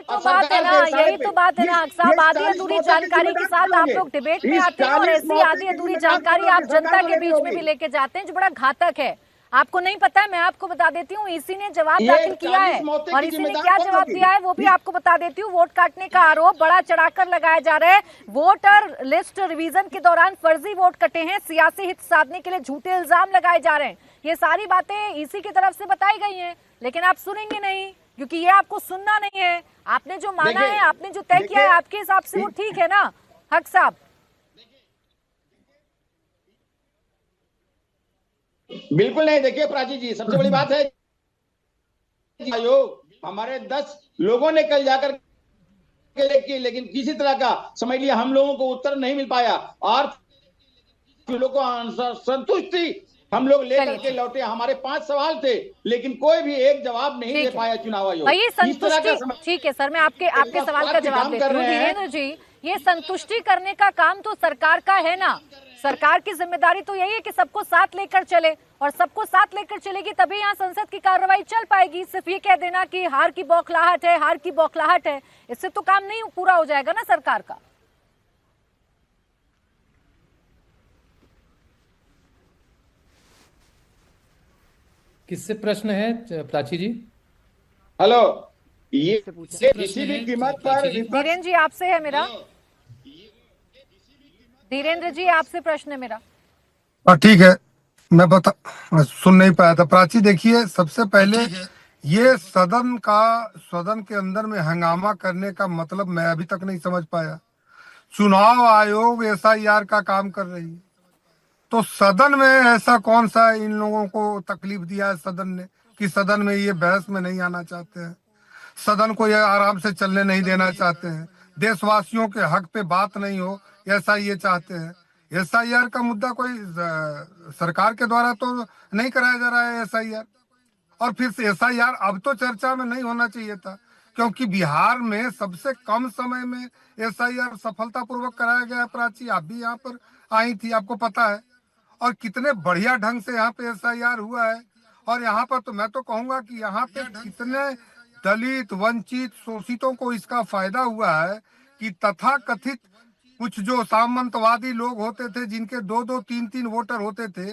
तो बात है ना, यही तो बात है ना हक साहब, आधी अधूरी जानकारी के साथ आप लोग डिबेट में आते हैं और ऐसी आधी अधूरी जानकारी आप जनता के बीच में भी लेके जाते हैं, जो बड़ा घातक है। आपको नहीं पता है, मैं आपको बता देती हूँ, इसी ने जवाब दाखिल किया है और इसी ने क्या जवाब दिया है वो भी आपको बता देती हूँ। वोट काटने का आरोप बड़ा चढ़ाकर लगाया जा रहा है। वोटर लिस्ट रिवीजन के दौरान फर्जी वोट कटे हैं, सियासी हित साधने के लिए झूठे इल्जाम लगाए जा रहे हैं। ये सारी बातें इसी की तरफ से बताई गई हैं, लेकिन आप सुनेंगे नहीं क्योंकि ये आपको सुनना नहीं है। आपने जो माना है, आपने जो तय किया है, आपके हिसाब से वो ठीक है ना हक साहब? बिल्कुल नहीं। देखिए प्राची जी, सबसे बड़ी बात है आयोग हमारे 10 लोगों ने कल जाकर के लेकिन किसी तरह का समझ लिया हम लोगों को उत्तर नहीं मिल पाया और लोगों को संतुष्टि हम लोग लेकर के लौटे। हमारे 5 सवाल थे लेकिन कोई भी एक जवाब नहीं दे पाया चुनाव आयोग। ये संतुष्टि, ठीक है सर, मैं आपके सवाल का जवाब देती हूँ। धीरेन्द्र जी, ये संतुष्टि करने का काम तो सरकार का है ना। सरकार की जिम्मेदारी तो यही है कि सबको साथ लेकर चले, और सबको साथ लेकर चलेगी तभी यहाँ संसद की कार्रवाई चल पाएगी। सिर्फ ये कह देना कि हार की बौखलाहट है, हार की बौखलाहट है, इससे तो काम नहीं पूरा हो जाएगा ना सरकार का। किससे प्रश्न है प्राची जी? हेलो, ये किसी भी कीमत पर धीरेन्द्र जी आपसे है मेरा, धीरेन्द्र जी आपसे प्रश्न है मेरा। ठीक है, मैं सुन नहीं पाया था। प्राची देखिए, सबसे पहले ये सदन के अंदर में हंगामा करने का मतलब मैं अभी तक नहीं समझ पाया। चुनाव आयोग SIR का काम कर रही है, तो सदन में ऐसा कौन सा इन लोगों को तकलीफ दिया है सदन ने कि सदन में ये बहस में नहीं आना चाहते हैं, सदन को ये आराम से चलने नहीं देना चाहते हैं, देशवासियों के हक पे बात नहीं हो, ऐसा ये चाहते हैं। SIR का मुद्दा कोई सरकार के द्वारा तो नहीं कराया जा रहा है SIR, और फिर से SIR अब तो चर्चा में नहीं होना चाहिए था, क्योंकि बिहार में सबसे कम समय में SIR सफलतापूर्वक कराया गया। प्राची, आप भी यहाँ पर आई थी, आपको पता है, और कितने बढ़िया ढंग से यहाँ पे SIR हुआ है। और यहाँ पर तो मैं तो कहूंगा कि यहाँ पे कितने दलित, वंचित, शोषितों को इसका फायदा हुआ है कि तथाकथित कुछ जो सामंतवादी लोग होते थे, जिनके 2-2, 3-3 वोटर होते थे,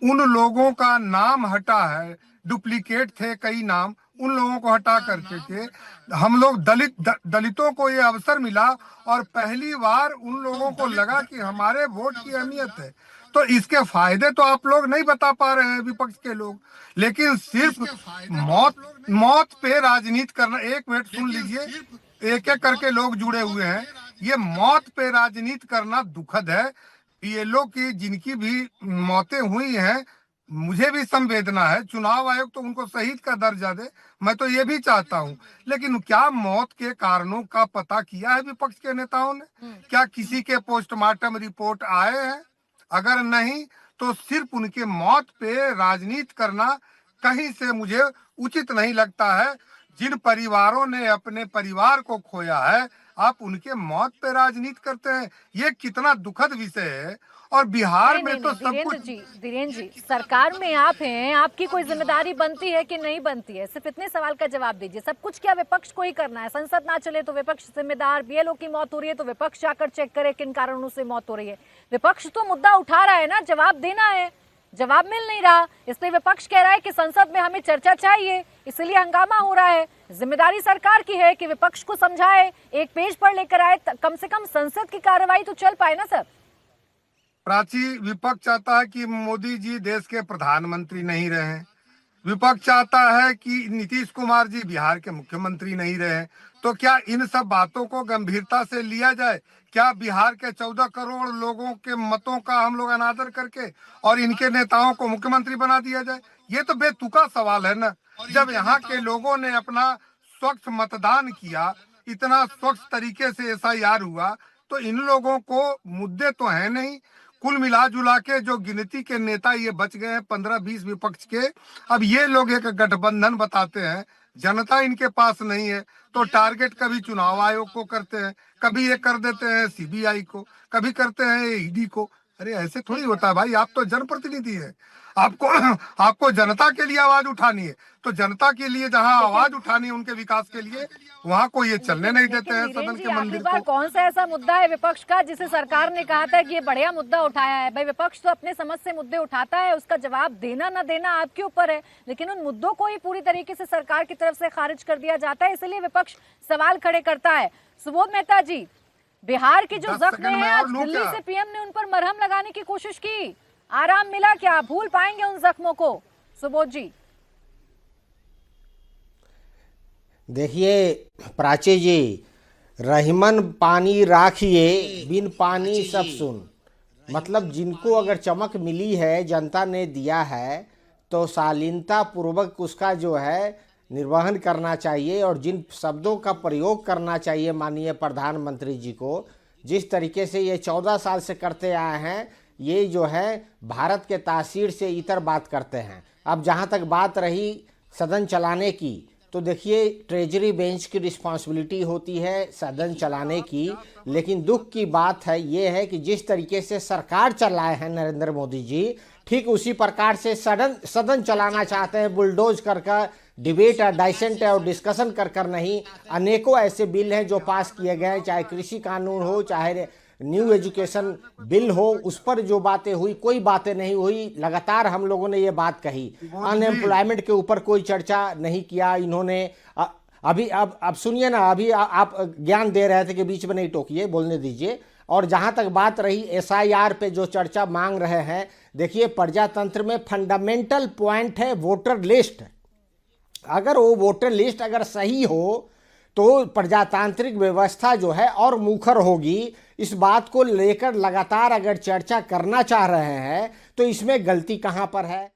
उन लोगों का नाम हटा है, डुप्लीकेट थे कई नाम, उन लोगों को हटा करके के हम लोग दलितों को ये अवसर मिला, और पहली बार उन लोगों को लगा कि हमारे वोट की अहमियत है। तो इसके फायदे तो आप लोग नहीं बता पा रहे हैं, विपक्ष के लोग, लेकिन सिर्फ मौत पे राजनीति करना। एक मिनट सुन लीजिए, एक एक करके लोग जुड़े हुए हैं। ये मौत पे राजनीति करना दुखद है। ये लोग की जिनकी भी मौतें हुई हैं, मुझे भी संवेदना है। चुनाव आयोग तो उनको शहीद का दर्जा दे, मैं तो ये भी चाहता हूँ, लेकिन क्या मौत के कारणों का पता किया है विपक्ष के नेताओं ने? क्या किसी के पोस्टमार्टम रिपोर्ट आए हैं? अगर नहीं तो सिर्फ उनके मौत पे राजनीति करना कहीं से मुझे उचित नहीं लगता है। जिन परिवारों ने अपने परिवार को खोया है, आप उनके मौत पे राजनीति करते हैं, ये कितना दुखद विषय है। और बिहार में तो सब कुछ। धीरेन्द्र जी, सरकार में आप हैं, आपकी कोई जिम्मेदारी बनती है कि नहीं बनती है? सिर्फ इतने सवाल का जवाब दीजिए। सब कुछ क्या विपक्ष को ही करना है? संसद ना चले तो विपक्ष जिम्मेदार, BLO की मौत हो रही है तो विपक्ष जाकर चेक करे किन कारणों से मौत हो रही है। विपक्ष तो मुद्दा उठा रहा है ना, जवाब देना है, जवाब मिल नहीं रहा, इसलिए विपक्ष कह रहा है कि संसद में हमें चर्चा चाहिए, इसलिए हंगामा हो रहा है। जिम्मेदारी सरकार की है कि विपक्ष को समझाए, एक पेज पर लेकर आए, कम से कम संसद की कार्रवाई तो चल पाए ना सर। प्राची, विपक्ष चाहता है कि मोदी जी देश के प्रधानमंत्री नहीं रहे, विपक्ष चाहता है कि नीतीश कुमार जी बिहार के मुख्यमंत्री नहीं रहे। तो क्या इन सब बातों को गंभीरता से लिया जाए? क्या बिहार के 14 करोड़ लोगों के मतों का हम लोग अनादर करके और इनके नेताओं को मुख्यमंत्री बना दिया जाए? ये तो बेतुका सवाल है ना। जब यहाँ के लोगों ने अपना स्वच्छ मतदान किया, इतना स्वच्छ तरीके से SIR हुआ, तो इन लोगों को मुद्दे तो है नहीं। कुल मिला जुला के जो गिनती के नेता ये बच गए हैं 15-20 विपक्ष के, अब ये लोग एक गठबंधन बताते हैं। जनता इनके पास नहीं है, तो टारगेट कभी चुनाव आयोग को करते हैं, कभी ये कर देते हैं CBI को, कभी करते हैं ED को। अरे ऐसे थोड़ी होता है भाई, आप तो जनप्रतिनिधि है, आपको आपको जनता के लिए आवाज उठानी है, तो जनता के लिए जहां आवाज उठानी है उनके विकास के लिए, वहां को ये चलने नहीं देते हैं सदन के मंदिर बार को। कौन सा ऐसा मुद्दा है विपक्ष का जिसे सरकार ने कहा था कि ये बढ़िया मुद्दा उठाया है? भाई विपक्ष तो अपने समझ से मुद्दे उठाता है, उसका जवाब देना ना देना आपके ऊपर है, लेकिन उन मुद्दों को ही पूरी तरीके से सरकार की तरफ से खारिज कर दिया जाता है, इसलिए विपक्ष सवाल खड़े करता है। सुबोध मेहता जी, बिहार की जो 10 जख्म सेकंड है, में आज और लूं दिल्ली क्या? से पीएम ने उन पर मरहम लगाने की कोशिश की, आराम मिला क्या? भूल पाएंगे उन जख्मों को? सुबोध जी देखिए प्राची जी, रहीमन पानी राखिए बिन पानी सब सुन, मतलब जिनको अगर चमक मिली है, जनता ने दिया है, तो शालीनता पूर्वक उसका जो है निर्वहन करना चाहिए, और जिन शब्दों का प्रयोग करना चाहिए माननीय प्रधानमंत्री जी को, जिस तरीके से ये 14 साल से करते आए हैं, ये जो है भारत के तासीर से इतर बात करते हैं। अब जहाँ तक बात रही सदन चलाने की, तो देखिए ट्रेजरी बेंच की रिस्पॉन्सिबिलिटी होती है सदन चलाने की, लेकिन दुख की बात है ये है कि जिस तरीके से सरकार चलाए हैं नरेंद्र मोदी जी, ठीक उसी प्रकार से सदन चलाना चाहते हैं, बुलडोज कर डिबेट और डाइसेंट और डिस्कशन कर नहीं। अनेकों ऐसे बिल हैं जो पास किए गए, चाहे कृषि कानून हो, चाहे न्यू एजुकेशन बिल हो, उस पर जो बातें हुई, कोई बातें नहीं हुई। लगातार हम लोगों ने ये बात कही, अनएम्प्लॉयमेंट के ऊपर कोई चर्चा नहीं किया इन्होंने। अभी अब सुनिए ना, अभी आप ज्ञान दे रहे थे कि बीच में नहीं टोकिए, बोलने दीजिए। और जहां तक बात रही SIR पे जो चर्चा मांग रहे हैं, देखिए प्रजातंत्र में फंडामेंटल पॉइंट है वोटर लिस्ट। अगर वो वोटर लिस्ट अगर सही हो तो प्रजातांत्रिक व्यवस्था जो है और मुखर होगी। इस बात को लेकर लगातार अगर चर्चा करना चाह रहे हैं तो इसमें गलती कहां पर है?